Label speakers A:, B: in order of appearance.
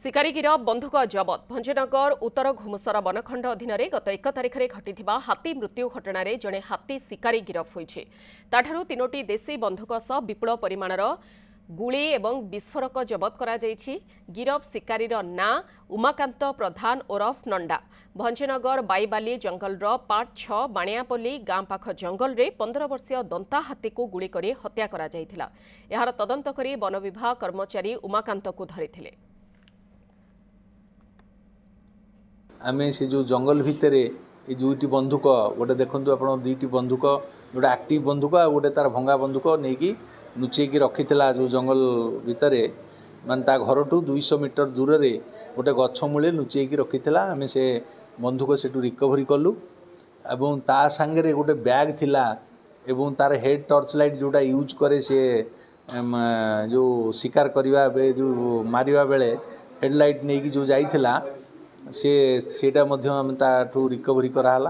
A: शिकारी गिरफ बंधुक जबत भंजनगर उत्तर घुमुसर बनखंड अधीन गत 1 तारिख में घटी हाथी मृत्यु घटन जड़े हाथी शिकारी गिरफ होती तीनोटी देशी बंधुक सह विपुल परिमाणर गुली एवं विस्फोरक जबत करा जायछि। गिरफ शिकारी ना उमाकांत प्रधान ओरफ नंडा भंजनगर बाईबाली जंगल पार्ट 6 बाणियापल्ली गां पाख जंगल रे 15 वर्षीय दंता हाथी को गुली करी हत्या करा जायथिला। एहार तदंत करी वन विभाग कर्मचारी उमाकांत को धरिथिले।
B: आमे से जो जंगल भितर ये दुईटी बंधुक गोटे देखु आप दुईटी बंधुक गोटे एक्टिव बंधुक आ गोटे तार भंगा बंधुक नहीं लुचेक रखी जो जंगल भितर मान ता घर टू 200 मीटर दूर रे गोटे गछ मूले लुचेक रखी आमे से बंधुक से रिकवरी कलु एवं ता सांगे गोटे बैग थिला एवं तार हेड टर्च लाइट जोटा यूज करे से जो शिकार करवा जो मारिवा बेले हेडलाइट नहीं जो जाइथिला सेटा मध्य आम ताठू रिकवरी कराला।